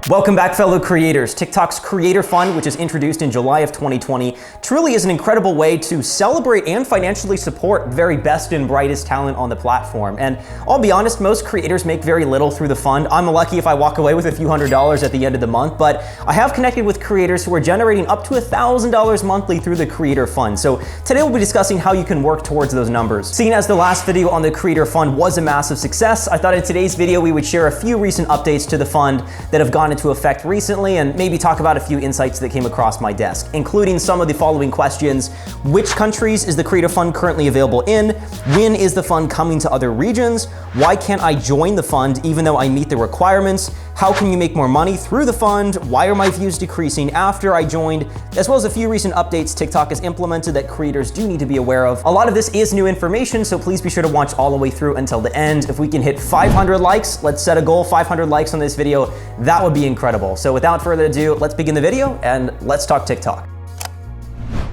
Welcome back, fellow creators. TikTok's Creator Fund, which was introduced in July of 2020, truly is an incredible way to celebrate and financially support the very best and brightest talent on the platform. And I'll be honest, most creators make very little through the fund. I'm lucky if I walk away with a few $100s at the end of the month, but I have connected with creators who are generating up to $1,000 monthly through the Creator Fund. So today we'll be discussing how you can work towards those numbers. Seeing as the last video on the Creator Fund was a massive success, I thought in today's video we would share a few recent updates to the fund that have gone into effect recently and maybe talk about a few insights that came across my desk, including some of the following questions. Which countries is the Creator Fund currently available in? When is the fund coming to other regions? Why can't I join the fund even though I meet the requirements? How can you make more money through the fund? Why are my views decreasing after I joined? As well as a few recent updates TikTok has implemented that creators do need to be aware of. A lot of this is new information, so please be sure to watch all the way through until the end. If we can hit 500 likes, let's set a goal, 500 likes on this video, that would be incredible. So without further ado, let's begin the video and let's talk TikTok.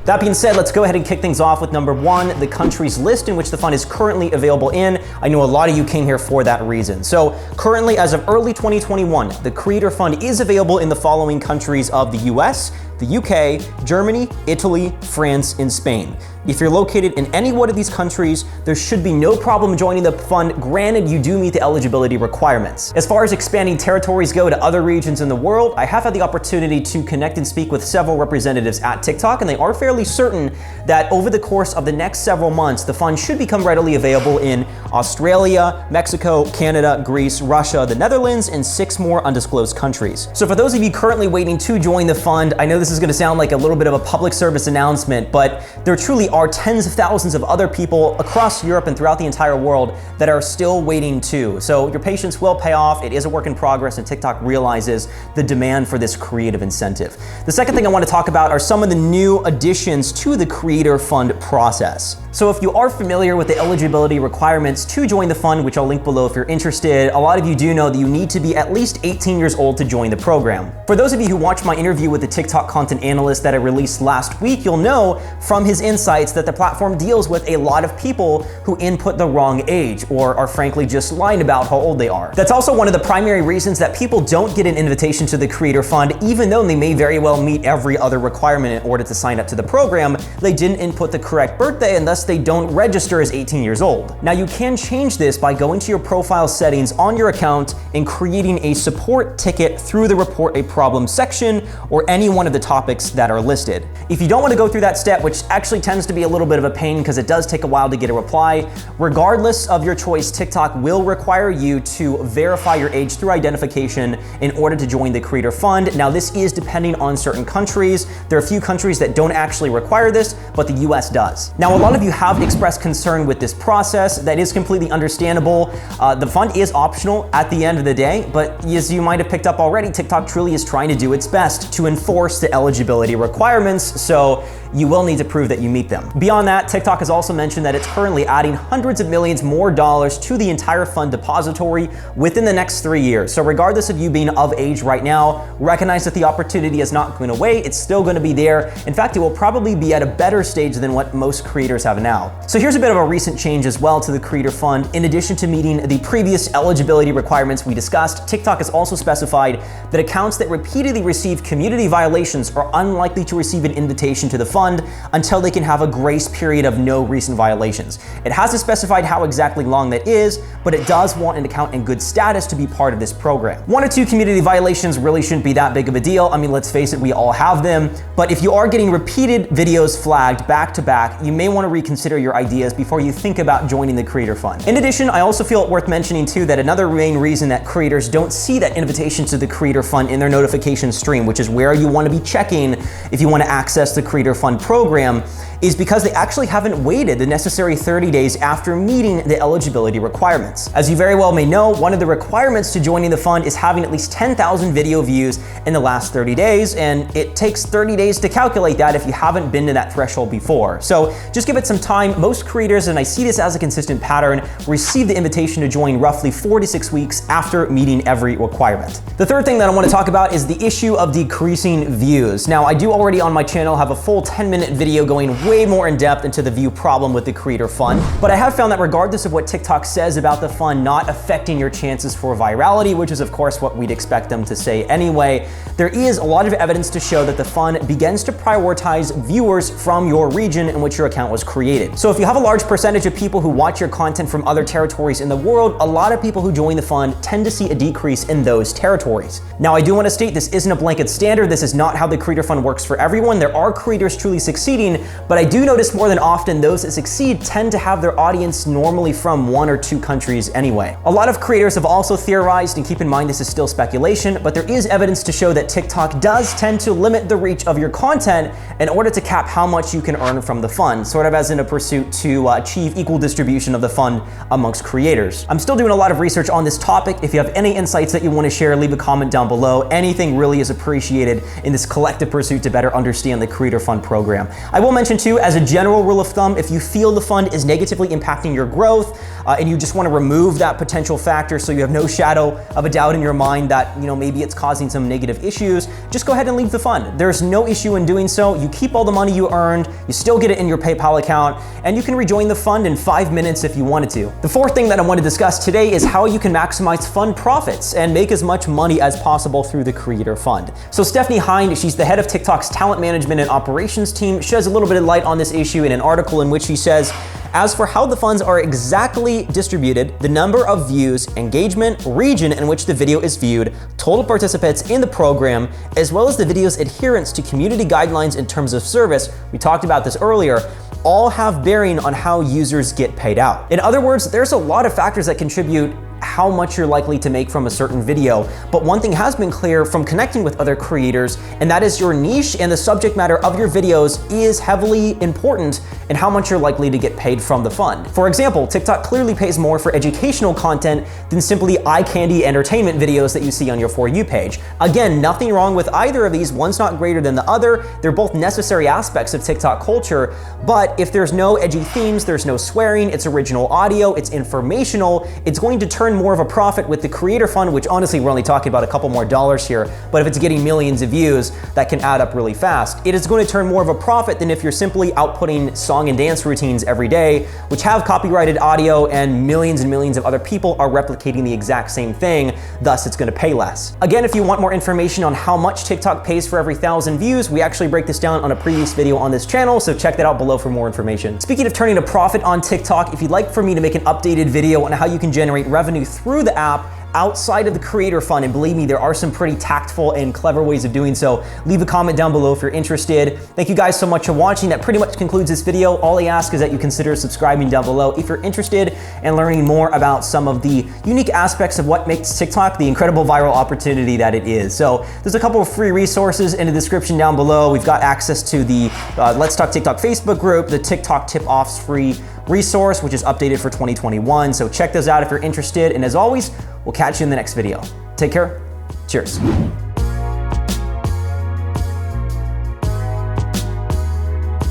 That being said, let's go ahead and kick things off with number one, the countries list in which the fund is currently available in. I know a lot of you came here for that reason. So currently, as of early 2021, the Creator Fund is available in the following countries of the US, the UK, Germany, Italy, France, and Spain. If you're located in any one of these countries, there should be no problem joining the fund, granted you do meet the eligibility requirements. As far as expanding territories go to other regions in the world, I have had the opportunity to connect and speak with several representatives at TikTok, and they are fairly certain that over the course of the next several months, the fund should become readily available in Australia, Mexico, Canada, Greece, Russia, the Netherlands, and 6 more undisclosed countries. So for those of you currently waiting to join the fund, I know this is gonna sound like a little bit of a public service announcement, but there truly are tens of thousands of other people across Europe and throughout the entire world that are still waiting too. So your patience will pay off. It is a work in progress, and TikTok realizes the demand for this creative incentive. The second thing I want to talk about are some of the new additions to the Creator Fund process. So if you are familiar with the eligibility requirements to join the fund, which I'll link below if you're interested, a lot of you do know that you need to be at least 18 years old to join the program. For those of you who watched my interview with the TikTok content analyst that I released last week, you'll know from his insights that the platform deals with a lot of people who input the wrong age or are frankly just lying about how old they are. That's also one of the primary reasons that people don't get an invitation to the Creator Fund, even though they may very well meet every other requirement in order to sign up to the program. They didn't input the correct birthday, and thus they don't register as 18 years old. Now you can change this by going to your profile settings on your account and creating a support ticket through the report a problem section or any one of the topics that are listed. If you don't want to go through that step, which actually tends to be a little bit of a pain because it does take a while to get a reply, regardless of your choice, TikTok will require you to verify your age through identification in order to join the Creator Fund. Now this is depending on certain countries. There are a few countries that don't actually require this, but the US does. Now a lot of you have expressed concern with this process. That is completely understandable. The fund is optional at the end of the day, but as you might have picked up already, TikTok truly is trying to do its best to enforce the eligibility requirements, so you will need to prove that you meet them. Beyond that, TikTok has also mentioned that it's currently adding hundreds of millions more dollars to the entire fund depository within the next 3 years. So regardless of you being of age right now, recognize that the opportunity is not going away. It's still going to be there. In fact, it will probably be at a better stage than what most creators have now. So here's a bit of a recent change as well to the Creator Fund. In addition to meeting the previous eligibility requirements we discussed, TikTok has also specified that accounts that repeatedly receive community violations are unlikely to receive an invitation to the fund until they can have a grace period of no recent violations. It hasn't specified how exactly long that is, but it does want an account in good status to be part of this program. 1 or 2 community violations really shouldn't be that big of a deal. I mean, let's face it, we all have them. But if you are getting repeated videos flagged back to back, you may want to reconsider your ideas before you think about joining the Creator Fund. In addition, I also feel it worth mentioning too that another main reason that creators don't see that invitation to the Creator Fund in their notification stream, which is where you want to be checking if you want to access the Creator Fund program, is because they actually haven't waited the necessary 30 days after meeting the eligibility requirements. As you very well may know, one of the requirements to joining the fund is having at least 10,000 video views in the last 30 days, and it takes 30 days to calculate that if you haven't been to that threshold before. So just give it some time. Most creators, and I see this as a consistent pattern, receive the invitation to join roughly 4 to 6 weeks after meeting every requirement. The third thing that I want to talk about is the issue of decreasing views. Now, I do already on my channel have a full 10-minute video going way way more in depth into the view problem with the creator fund, but I have found that regardless of what TikTok says about the fund not affecting your chances for virality, which is of course what we'd expect them to say anyway, there is a lot of evidence to show that the fund begins to prioritize viewers from your region in which your account was created. So if you have a large percentage of people who watch your content from other territories in the world, a lot of people who join the fund tend to see a decrease in those territories. Now, I do want to state this isn't a blanket standard. This is not how the creator fund works for everyone. There are creators truly succeeding, but I do notice more than often those that succeed tend to have their audience normally from 1 or 2 countries anyway. A lot of creators have also theorized, and keep in mind this is still speculation, but there is evidence to show that TikTok does tend to limit the reach of your content in order to cap how much you can earn from the fund, sort of as in a pursuit to achieve equal distribution of the fund amongst creators. I'm still doing a lot of research on this topic. If you have any insights that you want to share, leave a comment down below. Anything really is appreciated in this collective pursuit to better understand the creator fund program. I will mention too, as a general rule of thumb, if you feel the fund is negatively impacting your growth and you just want to remove that potential factor so you have no shadow of a doubt in your mind that, maybe it's causing some negative issues, just go ahead and leave the fund. There's no issue in doing so. You keep all the money you earned, you still get it in your PayPal account, and you can rejoin the fund in 5 minutes if you wanted to. The fourth thing that I want to discuss today is how you can maximize fund profits and make as much money as possible through the creator fund. So Stephanie Hind, she's the head of TikTok's talent management and operations team, sheds a little bit of light on this issue in an article in which she says, as for how the funds are exactly distributed, the number of views, engagement, region in which the video is viewed, total participants in the program, as well as the video's adherence to community guidelines in terms of service, we talked about this earlier, all have bearing on how users get paid out. In other words, there's a lot of factors that contribute how much you're likely to make from a certain video. But one thing has been clear from connecting with other creators, and that is your niche and the subject matter of your videos is heavily important in how much you're likely to get paid from the fund. For example, TikTok clearly pays more for educational content than simply eye candy entertainment videos that you see on your For You page. Again, nothing wrong with either of these. One's not greater than the other. They're both necessary aspects of TikTok culture. But if there's no edgy themes, there's no swearing, it's original audio, it's informational, it's going to turn more of a profit with the creator fund, which honestly we're only talking about a couple more dollars here, but if it's getting millions of views, that can add up really fast. It is going to turn more of a profit than if you're simply outputting song and dance routines every day, which have copyrighted audio and millions of other people are replicating the exact same thing, thus it's going to pay less. Again, if you want more information on how much TikTok pays for every 1,000 views, we actually break this down on a previous video on this channel, so check that out below for more information. Speaking of turning a profit on TikTok, if you'd like for me to make an updated video on how you can generate revenue through the app outside of the creator fund, and believe me, there are some pretty tactful and clever ways of doing so, leave a comment down below if you're interested. Thank you guys so much for watching. That pretty much concludes this video. All I ask is that you consider subscribing down below if you're interested in learning more about some of the unique aspects of what makes TikTok the incredible viral opportunity that it is. So there's a couple of free resources in the description down below. We've got access to the Let's Talk TikTok Facebook group, the TikTok tip-offs free resource, which is updated for 2021. So check those out if you're interested. And as always, we'll catch you in the next video. Take care. Cheers.